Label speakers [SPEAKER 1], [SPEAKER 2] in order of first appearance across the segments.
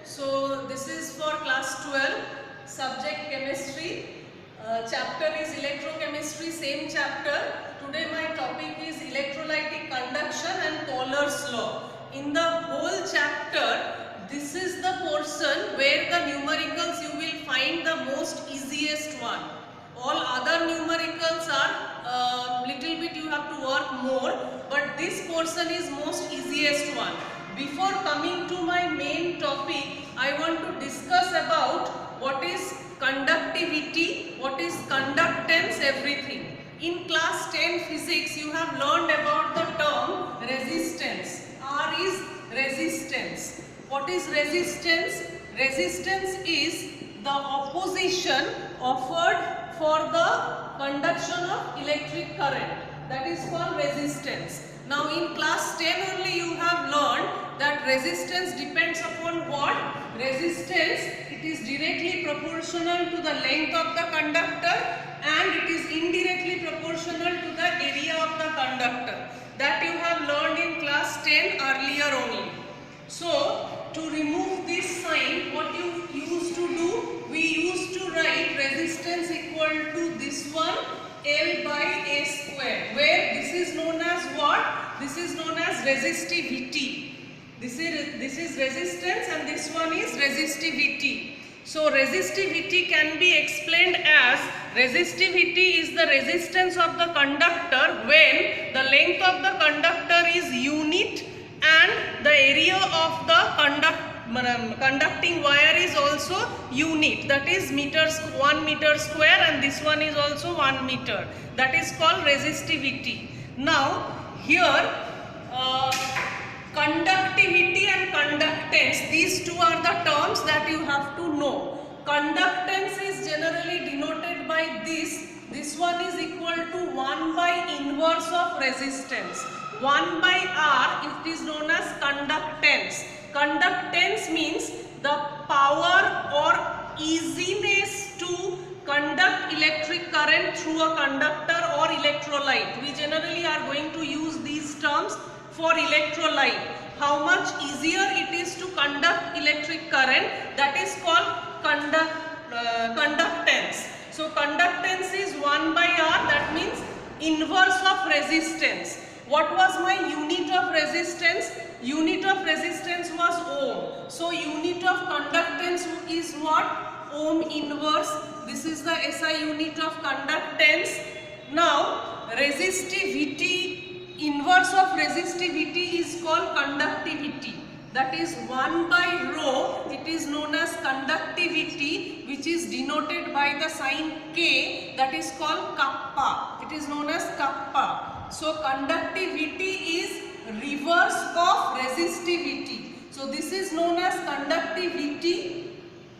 [SPEAKER 1] So this is for class 12, subject chemistry. Chapter is electrochemistry, same chapter. Today my topic is electrolytic conduction and Pauler's law. In the whole chapter, this is the portion where the numericals you will find the most easiest one. All other numericals are little bit you have to work more, but this portion is most easiest one. Before coming to my main topic, I want to discuss about what is conductivity, what is conductance, everything. In class 10 physics, you have learned about the term resistance. R is resistance. What is resistance? Resistance is the opposition offered for the conduction of electric current. That is called resistance. Now in class 10 only you have learned that resistance depends upon what? Resistance, it is directly proportional to the length of the conductor and it is indirectly proportional to the area of the conductor. That you have learned in class 10 earlier only. So to remove this sign, what you used to do? We used to write resistance equal to this one, L by A square, where this is known as what? This is known as resistivity. This is resistance and this one is resistivity. So resistivity can be explained as resistivity is the resistance of the conductor when the length of the conductor is unit and the area of the conducting wire is also unit, that is 1 meter square, and this one is also 1 meter. That is called resistivity. Now here conductivity and conductance, these two are the terms that you have to know. Conductance is generally denoted by this. This one is equal to 1 by inverse of resistance. 1 by R, it is known as conductance. Conductance means the power or easiness to conduct electric current through a conductor or electrolyte. We generally are going to use these terms for electrolyte. How much easier it is to conduct electric current, that is called conductance. So conductance is 1 by R, that means inverse of resistance. What was my unit of resistance? Unit of resistance was ohm. So unit of conductance is what? Ohm inverse. This is the SI unit of conductance. Now resistivity, inverse of resistivity is called conductivity. That is 1 by rho. It is known as conductivity, which is denoted by the sign K, that is called kappa. It is known as kappa. So conductivity is reverse of resistivity. So this is known as conductivity,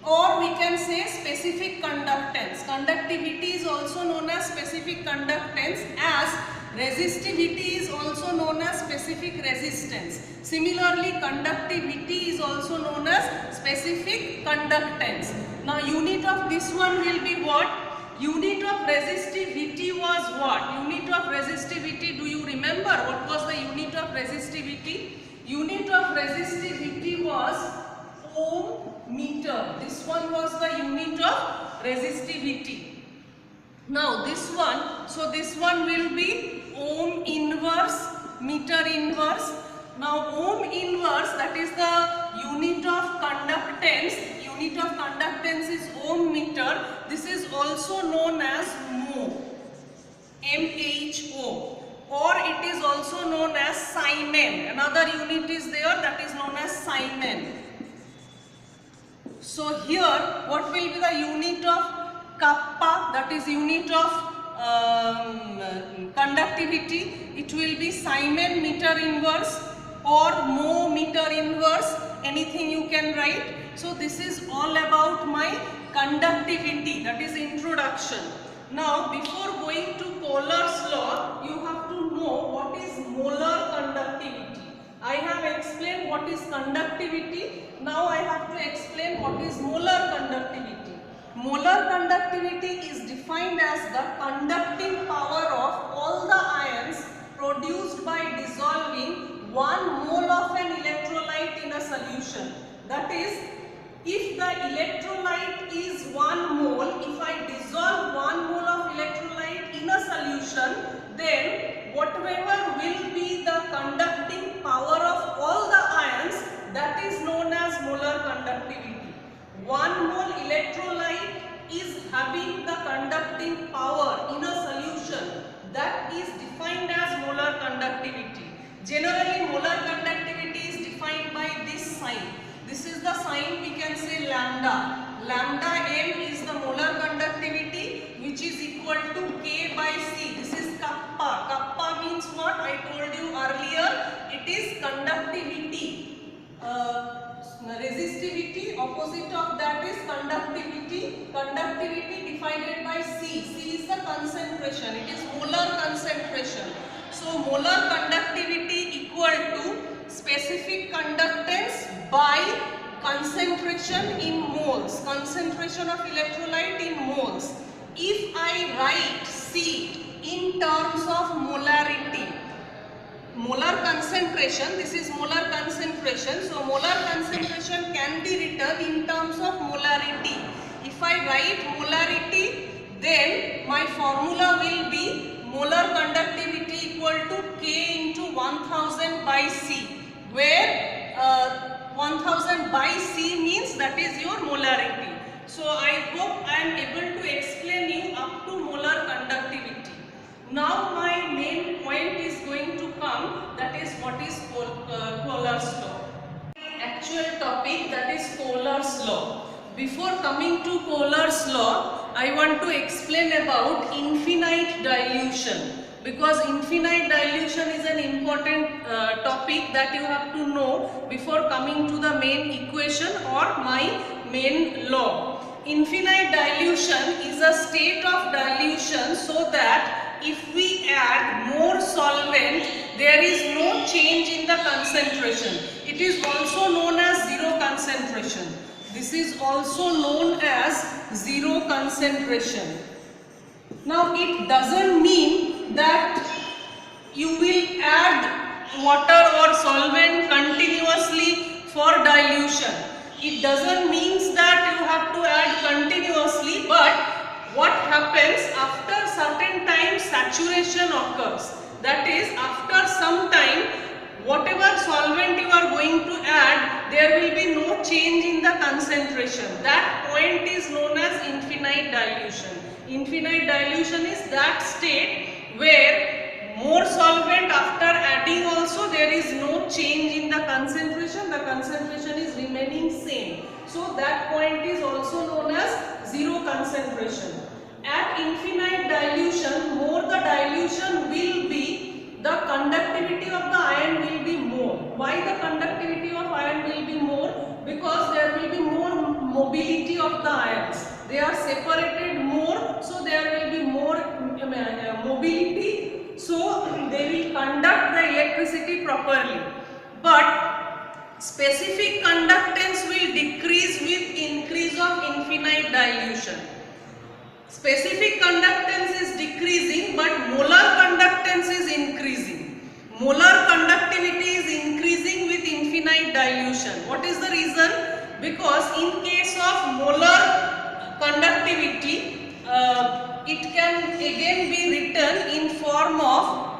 [SPEAKER 1] or we can say specific conductance. Conductivity is also known as specific conductance, as resistivity is also known as specific resistance. Similarly, conductivity is also known as specific conductance. Now unit of this one will be what? Unit of resistivity was what? Unit of resistivity, do you remember what was the unit of resistivity? Unit of resistivity was ohm meter. This one was the unit of resistivity. Now this one, so this one will be ohm inverse, meter inverse. Now ohm inverse, that is the unit of conductance. Unit of conductance is ohm meter. This is also known as mho, MHO, or it is also known as Siemen. Another unit is there, that is known as Siemen. So here what will be the unit of kappa, that is unit of conductivity? It will be Siemen meter inverse or mho meter inverse, anything you can write. So this is all about my conductivity, that is introduction. Now before going to Pauler's law, you have to know what is molar conductivity. I have explained what is conductivity. Now I have to explain what is molar conductivity. Molar conductivity is defined as the conducting power of all the ions produced by dissolving 1 mole of an electrolyte in a solution. That is If the electrolyte is 1 mole, if I dissolve 1 mole of electrolyte in a solution, then whatever will be the conducting power of all the ions, that is known as molar conductivity. 1 mole electrolyte is having the conducting power in a solution, that is defined as molar conductivity. Generally, molar conductivity is defined by this sign. This is the sign, we can say lambda. Lambda m is the molar conductivity, which is equal to K by C. This is kappa. Kappa means what? I told you earlier, it is conductivity. Resistivity, opposite of that is conductivity. Conductivity divided by C. C is the concentration. It is molar concentration. So molar conductivity equal to specific conductance by concentration in moles. Concentration of electrolyte in moles. If I write C in terms of molarity, molar concentration, this is molar concentration, so molar concentration can be written in terms of molarity. If I write molarity, then my formula will be molar conductivity equal to K into 1000 by C, where 1000 by C means that is your molarity. So I hope I am able to explain you up to molar conductivity. Now my main point is going to come, that is what is Kohler's law. Actual topic, that is Kohler's law. Before coming to Kohler's law, I want to explain about infinite dilution, because infinite dilution is an important topic that you have to know before coming to the main equation or my main law. Infinite dilution is a state of dilution so that if we add more solvent, there is no change in the concentration. It is also known as zero concentration. This is also known as zero concentration. Now it doesn't mean that you will add water or solvent continuously for dilution. It doesn't mean that you have to add continuously, but what happens after certain time saturation occurs. That is, after some time, whatever solvent you are going to add, there will be no change in the concentration. That point is known as infinite dilution. Infinite dilution is that state where more solvent after adding also there is no change in the concentration is remaining same. So that point is also known as zero concentration. At infinite dilution, more the dilution will be, the conductivity of the ion will be more. Why the conductivity of ion will be more? Because there will be more mobility of the ions. They are separated more, so there will be more mobility, so they will conduct the electricity properly. But specific conductance will decrease with increase of infinite dilution. Specific conductance is decreasing, but molar conductance is increasing. Molar conductivity is increasing with infinite dilution. What is the reason? Because in case of molar conductivity, it can again be written in form of,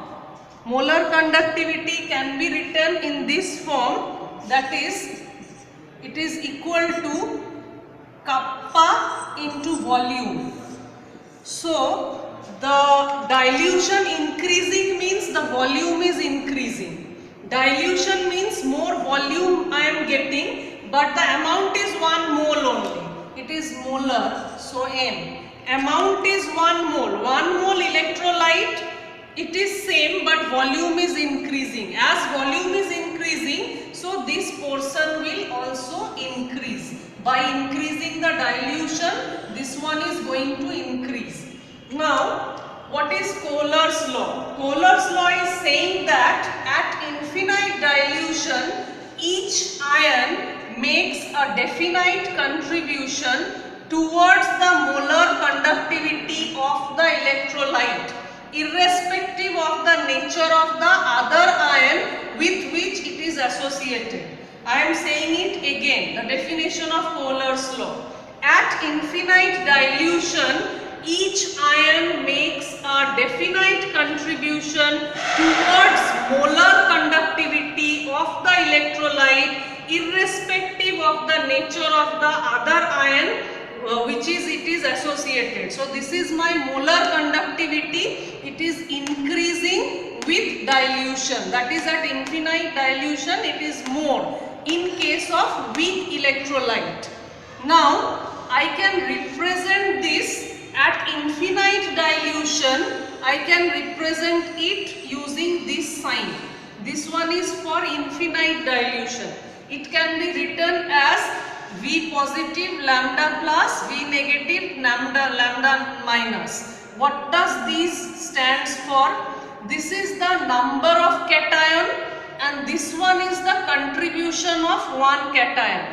[SPEAKER 1] molar conductivity can be written in this form, that is, it is equal to kappa into volume. So the dilution increasing means the volume is increasing. Dilution means more volume I am getting, but the amount is 1 mole only. It is molar, so M. Amount is 1 mole. 1 mole electrolyte, it is same, but volume is increasing. As volume is increasing, so this portion will also increase. By increasing the dilution, this one is going to increase. Now, what is Kohler's law? Kohler's law is saying that at infinite dilution, each ion makes a definite contribution towards the molar conductivity of the electrolyte, irrespective of the nature of the other ion with which it is associated. I am saying it again, the definition of Kohler's law. At infinite dilution, each ion makes a definite contribution towards molar conductivity of the electrolyte irrespective of the nature of the other ion it is associated. So this is my molar conductivity. It is increasing with dilution. That is, at infinite dilution it is more in case of weak electrolyte. Now I can represent this at infinite dilution. I can represent it using this sign. This one is for infinite dilution. It can be written as V positive lambda plus V negative lambda minus. What does this stands for? This is the number of cation and this one is the contribution of one cation.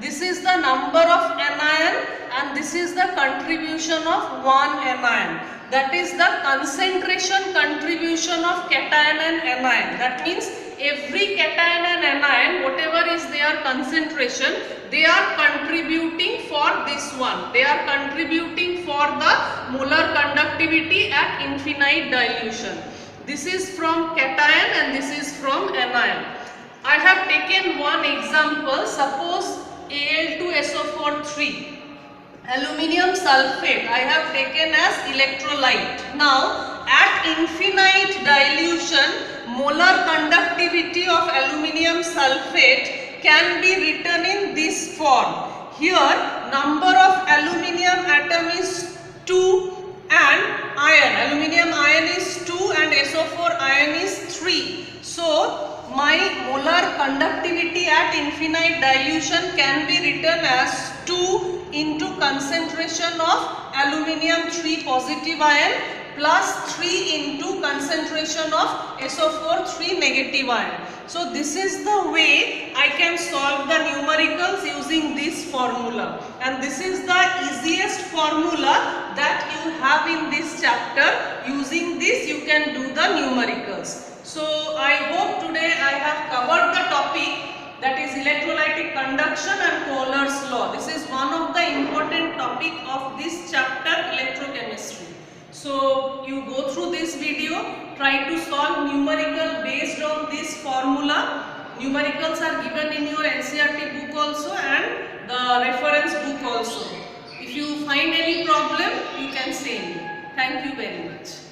[SPEAKER 1] This is the number of anion and this is the contribution of one anion. That is the concentration contribution of cation and anion. That means every cation and anion, whatever is their concentration, they are contributing for this one. They are contributing for the molar conductivity at infinite dilution. This is from cation and this is from anion. I have taken one example. Suppose Al2SO4 aluminium sulfate I have taken as electrolyte. Now at infinite dilution, molar conductivity of aluminium sulfate can be written in this form. Here number of aluminium atom is 2 and ion. Aluminium ion is 2 and SO4 ion is 3. So my molar conductivity at infinite dilution can be written as 2 into concentration of aluminium 3 positive ion plus 3 into concentration of SO4 3 negative ion. So this is the way I can solve the numericals using this formula, and this is the easiest formula that you have in this chapter. Using this you can do the numericals. So I hope today I have covered the topic, that is electrolytic conduction and Kohler's law. This is one of the important topic of this chapter, electrochemistry. So you go through this video, try to solve numerical based on this formula. Numericals are given in your NCERT book also and the reference book also. If you find any problem, you can say me. Thank you very much.